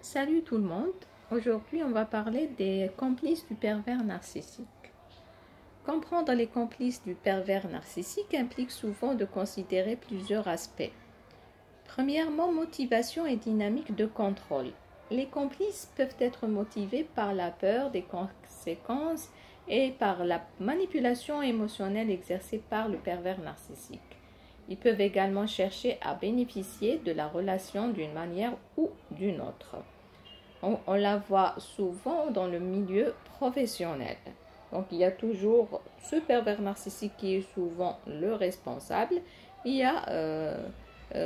Salut tout le monde, aujourd'hui on va parler des complices du pervers narcissique. Comprendre les complices du pervers narcissique implique souvent de considérer plusieurs aspects. Premièrement, motivation et dynamique de contrôle. Les complices peuvent être motivés par la peur des conséquences et par la manipulation émotionnelle exercée par le pervers narcissique. Ils peuvent également chercher à bénéficier de la relation d'une manière ou d'une autre. On la voit souvent dans le milieu professionnel. Donc, il y a toujours ce pervers narcissique qui est souvent le responsable. Il y a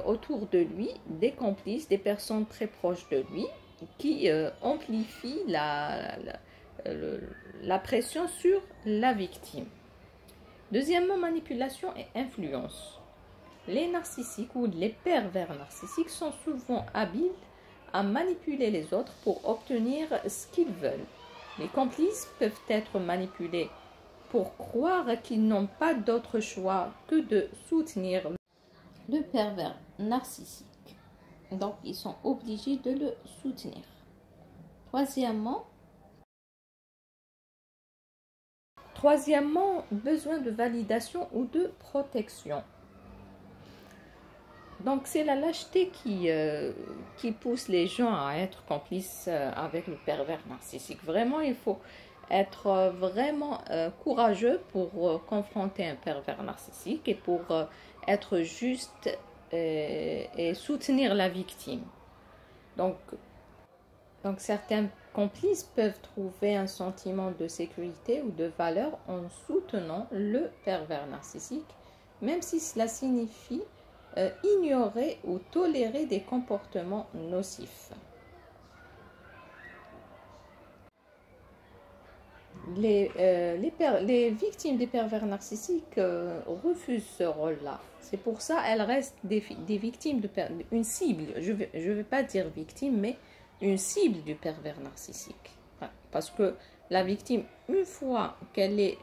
autour de lui des complices, des personnes très proches de lui qui amplifient la pression sur la victime. Deuxièmement, manipulation et influence. Les narcissiques ou les pervers narcissiques sont souvent habiles à manipuler les autres pour obtenir ce qu'ils veulent. Les complices peuvent être manipulés pour croire qu'ils n'ont pas d'autre choix que de soutenir le pervers narcissique. Donc, ils sont obligés de le soutenir. Troisièmement, besoin de validation ou de protection. Donc, c'est la lâcheté qui pousse les gens à être complices avec le pervers narcissique. Vraiment, il faut être vraiment courageux pour confronter un pervers narcissique et pour être juste et soutenir la victime. Donc, certains complices peuvent trouver un sentiment de sécurité ou de valeur en soutenant le pervers narcissique, même si cela signifie ignorer ou tolérer des comportements nocifs. Les victimes des pervers narcissiques refusent ce rôle-là. C'est pour ça qu'elles restent des victimes, une cible, je vais pas dire victime, mais une cible du pervers narcissique. Parce que la victime, une fois qu'elle est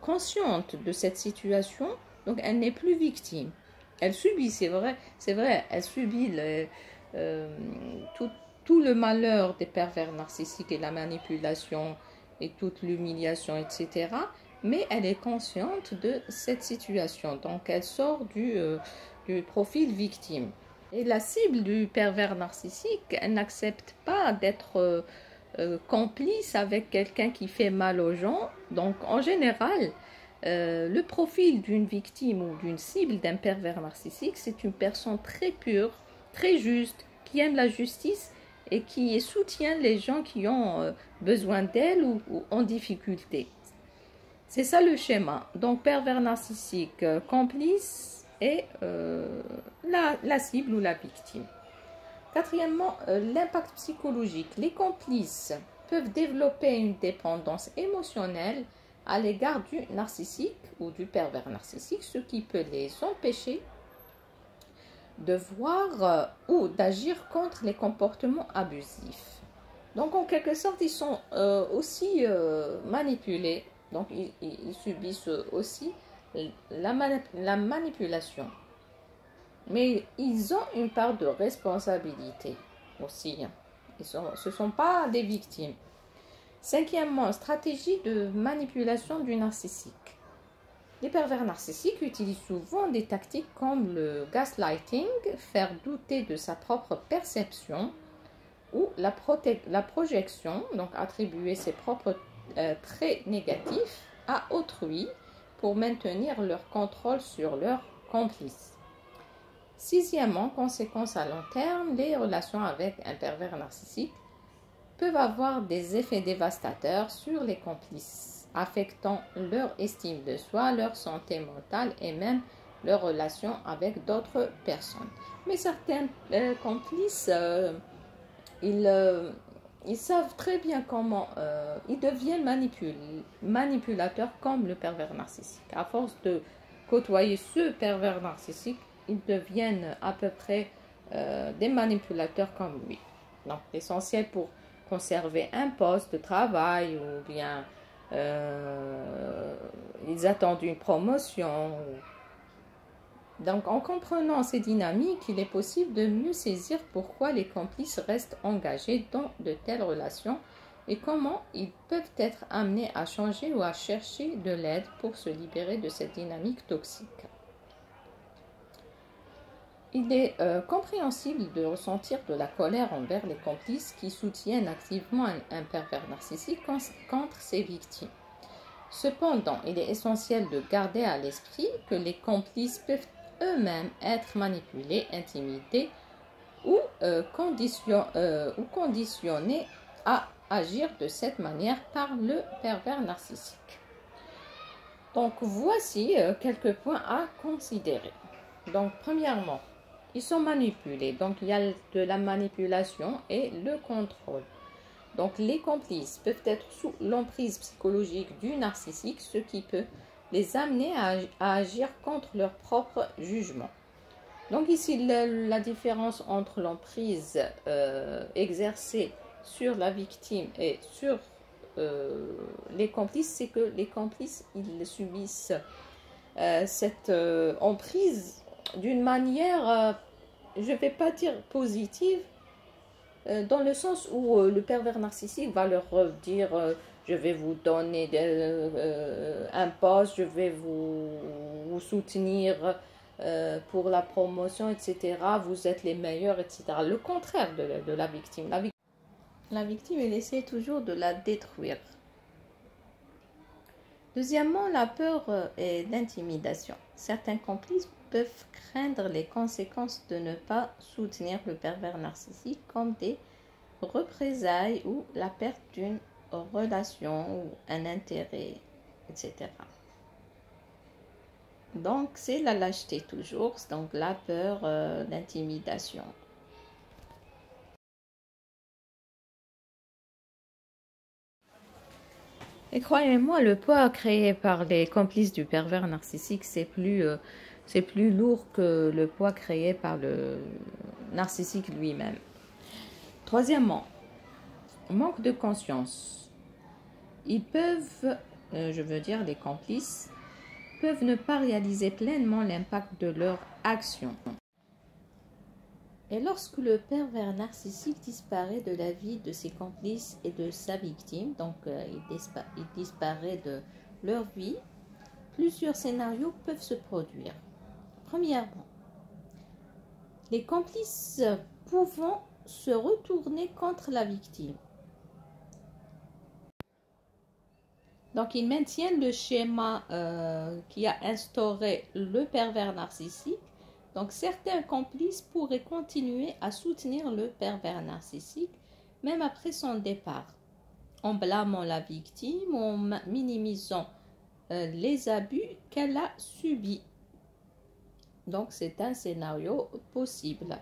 consciente de cette situation, donc elle n'est plus victime. Elle subit, c'est vrai, elle subit tout le malheur des pervers narcissiques et la manipulation et toute l'humiliation, etc. Mais elle est consciente de cette situation. Donc elle sort du profil victime. Et la cible du pervers narcissique, elle n'accepte pas d'être complice avec quelqu'un qui fait mal aux gens. Donc en général, le profil d'une victime ou d'une cible d'un pervers narcissique, c'est une personne très pure, très juste, qui aime la justice et qui soutient les gens qui ont besoin d'elle ou en difficulté. C'est ça le schéma. Donc pervers narcissique, complice et la cible ou la victime. Quatrièmement, l'impact psychologique. Les complices peuvent développer une dépendance émotionnelle à l'égard du narcissique ou du pervers narcissique, ce qui peut les empêcher de voir ou d'agir contre les comportements abusifs. Donc, en quelque sorte, ils sont aussi manipulés. Donc, ils subissent aussi la manipulation. Mais ils ont une part de responsabilité aussi. Ce ne sont pas des victimes. Cinquièmement, stratégie de manipulation du narcissique. Les pervers narcissiques utilisent souvent des tactiques comme le gaslighting, faire douter de sa propre perception, ou la projection, donc attribuer ses propres traits négatifs à autrui pour maintenir leur contrôle sur leurs complices. Sixièmement, conséquence à long terme, les relations avec un pervers narcissique peuvent avoir des effets dévastateurs sur les complices, affectant leur estime de soi, leur santé mentale et même leurs relations avec d'autres personnes. Mais certains complices, ils savent très bien comment ils deviennent manipulateurs comme le pervers narcissique. À force de côtoyer ce pervers narcissique, ils deviennent à peu près des manipulateurs comme lui. Donc, l'essentiel pour conserver un poste de travail ou bien ils attendent une promotion. Donc, en comprenant ces dynamiques, il est possible de mieux saisir pourquoi les complices restent engagés dans de telles relations et comment ils peuvent être amenés à changer ou à chercher de l'aide pour se libérer de cette dynamique toxique. Il est compréhensible de ressentir de la colère envers les complices qui soutiennent activement un pervers narcissique contre ses victimes. Cependant, il est essentiel de garder à l'esprit que les complices peuvent eux-mêmes être manipulés, intimidés ou conditionnés à agir de cette manière par le pervers narcissique. Donc, voici quelques points à considérer. Donc, premièrement, ils sont manipulés. Donc, il y a de la manipulation et le contrôle. Donc, les complices peuvent être sous l'emprise psychologique du narcissique, ce qui peut les amener à agir contre leur propre jugement. Donc, ici, la différence entre l'emprise exercée sur la victime et sur les complices, c'est que les complices, ils subissent cette emprise d'une manière, je ne vais pas dire positive, dans le sens où le pervers narcissique va leur dire je vais vous donner un poste, je vais vous soutenir pour la promotion, etc. Vous êtes les meilleurs, etc. Le contraire de la victime. La victime, elle essaie toujours de la détruire. Deuxièmement, la peur et l'intimidation. Certains complices peuvent craindre les conséquences de ne pas soutenir le pervers narcissique comme des représailles ou la perte d'une relation ou un intérêt, etc. Donc, c'est la lâcheté toujours, donc la peur, l'intimidation. Et croyez-moi, le poids créé par les complices du pervers narcissique, c'est plus lourd que le poids créé par le narcissique lui-même. Troisièmement, manque de conscience. Ils peuvent, les complices, peuvent ne pas réaliser pleinement l'impact de leur action. Et lorsque le pervers narcissique disparaît de la vie de ses complices et de sa victime, donc il disparaît de leur vie, plusieurs scénarios peuvent se produire. Premièrement, les complices pouvant se retourner contre la victime. Donc, ils maintiennent le schéma qui a instauré le pervers narcissique. Donc, certains complices pourraient continuer à soutenir le pervers narcissique, même après son départ, en blâmant la victime, en minimisant les abus qu'elle a subis. Donc, c'est un scénario possible.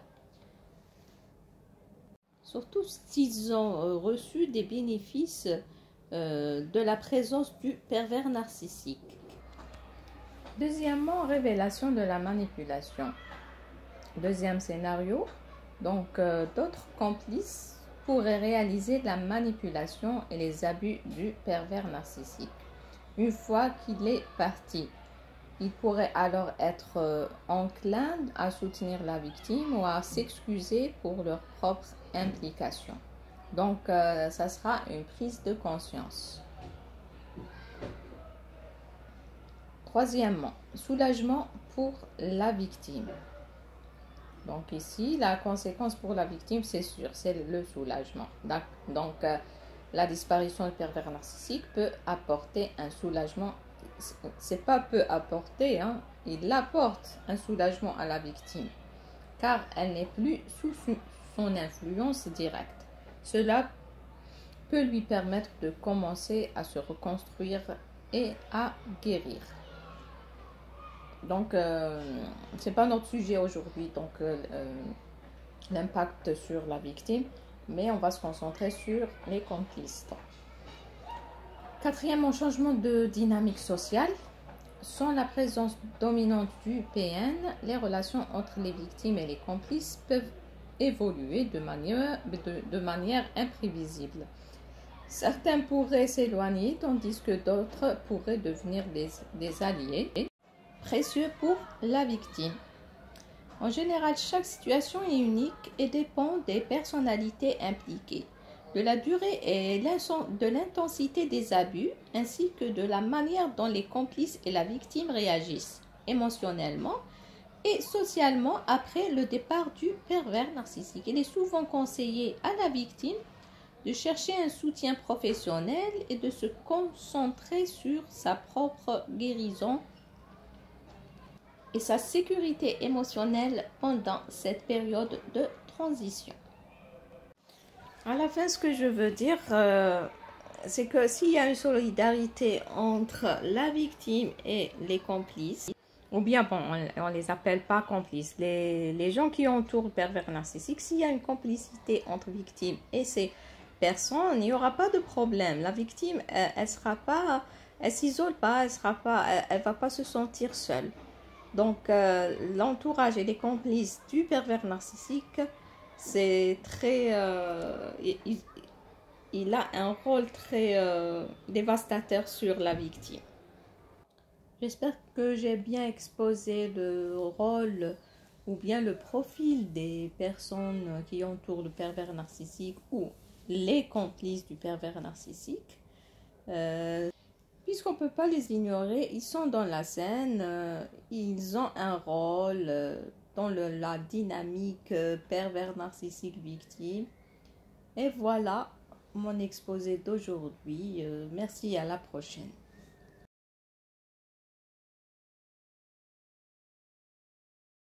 Surtout s'ils ont reçu des bénéfices de la présence du pervers narcissique. Deuxièmement, révélation de la manipulation. Deuxième scénario, donc d'autres complices pourraient réaliser la manipulation et les abus du pervers narcissique. Une fois qu'il est parti, il pourrait alors être enclin à soutenir la victime ou à s'excuser pour leur propre implication. Donc, ça sera une prise de conscience. Troisièmement, soulagement pour la victime. Donc ici, la conséquence pour la victime, c'est sûr, c'est le soulagement. Donc, la disparition du pervers narcissique peut apporter un soulagement. C'est pas peut apporter, hein, il apporte un soulagement à la victime, car elle n'est plus sous son influence directe. Cela peut lui permettre de commencer à se reconstruire et à guérir. Donc, c'est pas notre sujet aujourd'hui, donc l'impact sur la victime, mais on va se concentrer sur les complices. Quatrièmement, changement de dynamique sociale. Sans la présence dominante du PN, les relations entre les victimes et les complices peuvent évoluer de manière imprévisible. Certains pourraient s'éloigner, tandis que d'autres pourraient devenir des alliés. précieux pour la victime. En général, chaque situation est unique et dépend des personnalités impliquées, de la durée et de l'intensité des abus, ainsi que de la manière dont les complices et la victime réagissent émotionnellement et socialement après le départ du pervers narcissique. Il est souvent conseillé à la victime de chercher un soutien professionnel et de se concentrer sur sa propre guérison et sa sécurité émotionnelle pendant cette période de transition. À la fin, ce que je veux dire, c'est que s'il y a une solidarité entre la victime et les complices, ou bien, bon, on ne les appelle pas complices, les gens qui entourent le pervers narcissique, s'il y a une complicité entre victime et ces personnes, il n'y aura pas de problème. La victime, elle s'isole pas, elle va pas se sentir seule. Donc, l'entourage et les complices du pervers narcissique, c'est très... il a un rôle très dévastateur sur la victime. J'espère que j'ai bien exposé le rôle ou bien le profil des personnes qui entourent le pervers narcissique ou les complices du pervers narcissique. Puisqu'on ne peut pas les ignorer, ils sont dans la scène, ils ont un rôle dans la dynamique pervers narcissique victime. Et voilà mon exposé d'aujourd'hui. Merci, à la prochaine.